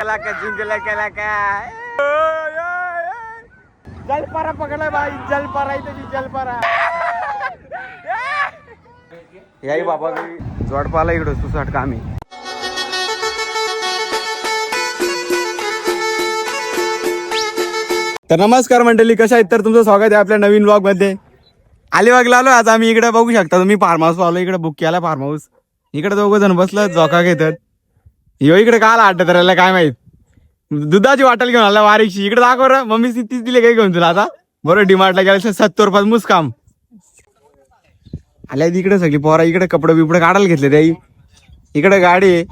केला का जिंकला केला का जलपारा पकडला बाई जलपारा इथे जलपारा याई बाबा जोडपाला इकडं सुसाट कामी. तर नमस्कार मंडळी, कशा आहेत? तर तुमचं स्वागत आहे आपल्या नवीन ब्लॉग मध्ये. अलिबागला आलो आज आम्ही. इकडे बघू शकता तुम्ही फार्म हाऊस आलो. इकडे बुक केला फार्म हाऊस. इकडे दोघ जण बसलं झोका घेतात. यो इकडे काल अड्डा करायला काय माहित. दुधाची वाटल घेऊन आला वारीची. इकडे दाखव रे मम्मी तीच दिली काही घेऊन तुला आता. बरोबर डिमार्टला गेला 70 रुपयात मुसकाम आल्या. इकडे सगळी पोरा इकडे कपडे बिपडे काढायला घेतले त्याई. इकडे गाडी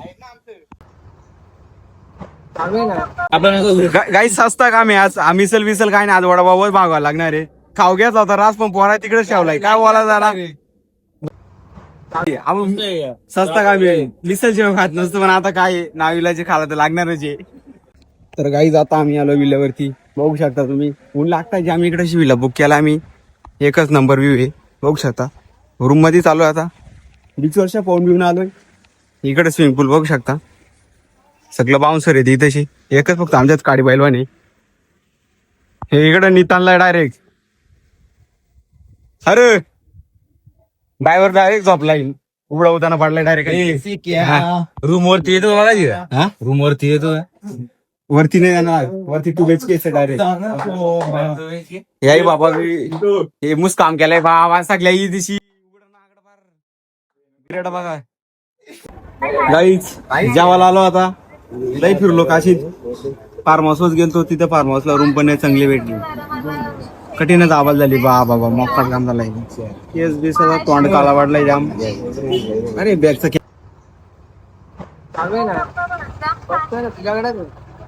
काही सस्ता काम आहे आज. मिसल विसल काय नाही आज. वडापावच मागवायला लागणार आहे. खाऊ घ्यायचा होता रास पण पोरा तिकडे ठेवलाय. काय बोला जरा सस्ता काम आहे. मिसल जेव्हा खात नसतं पण आता काय नाविलाचे खाला तर लागणारच आहे. तर गाईज आता आम्ही आलो विल्यावरती. बघू शकता तुम्ही ऊन लागता जे आम्ही इकडे विला बुक केला आम्ही. एकच नंबर व्ह्यू आहे बघू शकता. रूम मध्ये चालू आहे आता. बीच वर्षा पाहून घेऊन आलोय. इकडे स्विमिंग पूल बघू शकता. सगळं बाउन्सर आहे तशी. एकच फक्त आमच्याच काडी बैलवानी. हे इकडे नितानला डायरेक्ट. अरे ड्रायव्हर डायरेक्ट झोपलाय. उघडा उताना पडलाय डायरेक्ट. रूम वरती येतो बघा. रूम वरती येतो. वरती नाही जाणार. वरती 2 BHK डायरेक्ट. याही बाबा हे मुस्काम केलाय बाबा सगळ्या दिवशी. बघा गाईच जेवायला आलो आता. लई फिरलो काशीत. फार्म हाऊसच गेलतो. तिथे फार्म हाऊसला रूम पण नाही चांगली भेटली. कठीणच आवाज झाली बा बाबा. मोफात काम झालाय. केस बेस तोंड काला वाढलाय जाम. अरे बॅगचा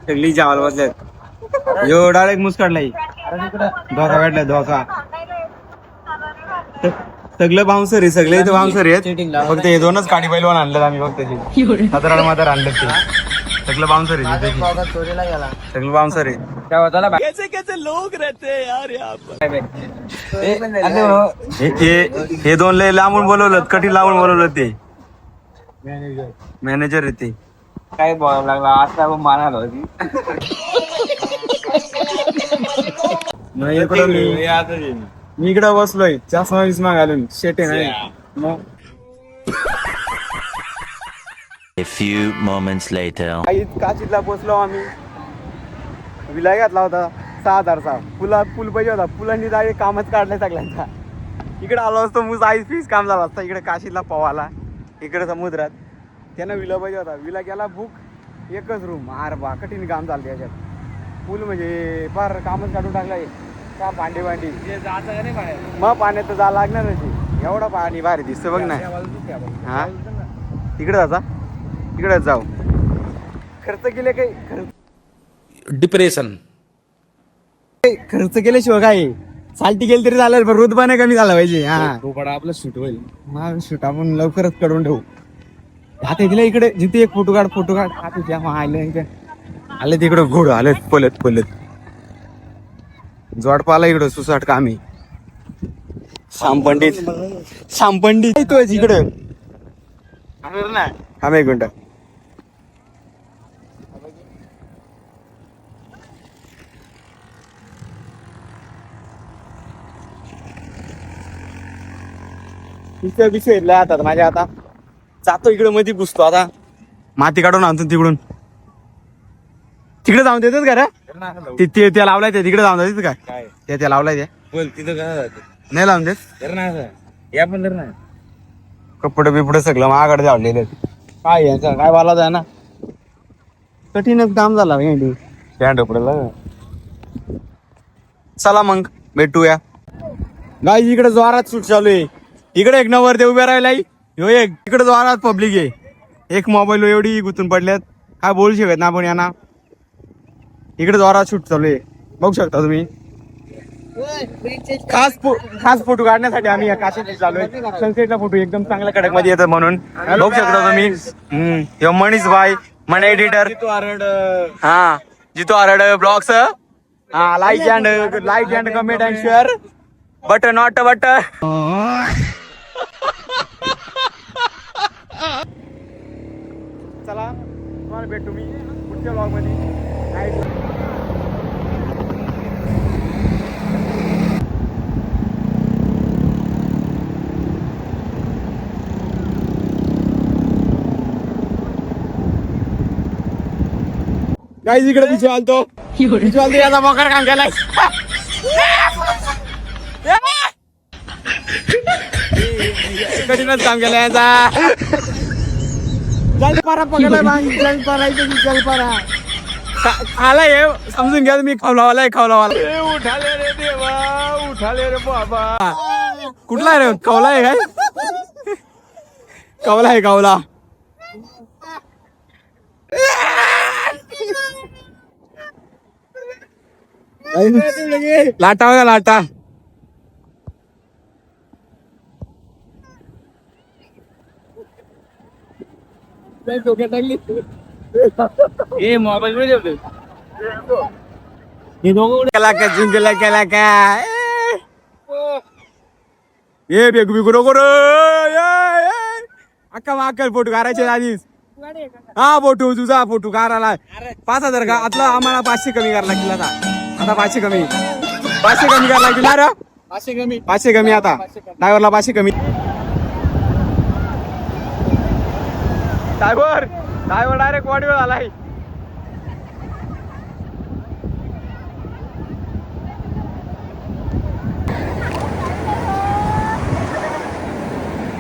सगळी जेवायला बसल्यात. यो डायरेक्ट मुस काढलाय. धोका भेटलाय धोका. सगळं बाउन्सर आहे. सगळे इथे बाउन्सर आहेत. फक्त हे 2च काठी बैलवान आणलं आम्ही. फक्त साधारण मात्र आणलं ते सगळं बाउन्सर आहे. सगळं बाउन्सर आहे. लोक रहते यार हे 2 लय लांबून बोलवलं. कठी लावून बोलवलं. ते मॅनेजर आहे ते. काय बोलावं लागला आता मानायला होती. मी इकडे बसलोय. चष्मा विस्मा घालून. शेटे नाही मग. A few moments later. काशीतला पोचलो आम्ही. विला घातला होता 6,000चा. पूल पाहिजे होता. पुलांनी डायरेक्ट कामच काढलंय सगळ्यांचा. इकडे आलो असतो मुस आईस फीस काम झाला असता. इकडे काशीतला पवाला. इकडे समुद्रात त्यानं विला पाहिजे होता. विला गेला बुक. एकच रूम. बा कठीण काम झालं त्याच्यात. पूल म्हणजे फार कामच काढून टाकलाय. का भांडी मग पाण्यात तर जा लागणारच. एवढा पाणी भारी दिसतं बघ ना. हा तिकडे जाता. तिकडे जाऊ. खर्च केले काही डिप्रेशन. खर्च केल्याशिवाय काय. साल्टी गेली तरी चालेल पण रुतबाने कमी झाला पाहिजे. आपलं शूट होईल. शूट आपण लवकरच कडून ठेवू. आता तिला इकडे जिथे एक फोटो काढ. आता आले तिकडं घोडं आले पलत जोडपाला इकडं सुसाट कामी. शामपंडित येतोय इकडं. थांब एक मिनिट. विषय आता माझ्या आता जातो इकडे मध्ये घुसतो. आता माती काढून आणतो तिकडून. तिकडे जाऊन देतात का रे? ते लावलाय ते तिकडे जाऊन देतात काय? त्या लावलाय त्या बोल तिथं काय नाही लावून देत. या पण तर नाही. कपडे बिपडे सगळं महागडे जावलेले. काय यांचं काय बोलायचं आहे ना. कठीणच काम झाला. चला मग भेटूया. गाई इकडे जोरात सूट चालू आहे. इकडे एक नवर उभे राहिला. ह्यो एक इकडे जोरात पब्लिक आहे. एक मोबाईल एवढी गुंतून पडल्यात काय बोलू शकत ना आपण यांना. इकडे जोरात शूट चालू आहे बघू शकता तुम्ही. खास फोटो काढण्यासाठी आम्ही या काशीत चालू आहे. सनसेटला फोटो एकदम चांगल्या कडक मध्ये येतात म्हणून बघू शकता तुम्ही. मनीष भाई मन एडिटर. जितो आरड blogs. Like and comment and share but not but. चला तुम्हाला भेटू मी पुढच्या ब्लॉग मध्ये काही इकडे पिछे आलतो याचा मोकार काम केलाय कठीणच काम केलं याचा जलपारा पकडलाय जलपारा आला हे समजून घ्या मी खवलावाला उठाले रे देवा उठाले रे बाबा कुठला रे कवला आहे काय कवला आहे कवला लाटा बघा लाटा मोबाईल मध्ये केला का जिंकला केला का ए बेगू बिगू नको रे अक्का माकल फोटो काढायचे आधीच हा फोटो तुझा फोटो काढायला 5,000 का आतला आम्हाला 500 कमी करायला लागतील आता 500 कमी करायला लागतील ना रे 500 कमी आता ड्रायव्हरला 500 कमी ड्रायव्हर डायरेक्ट वाढीवर आलाय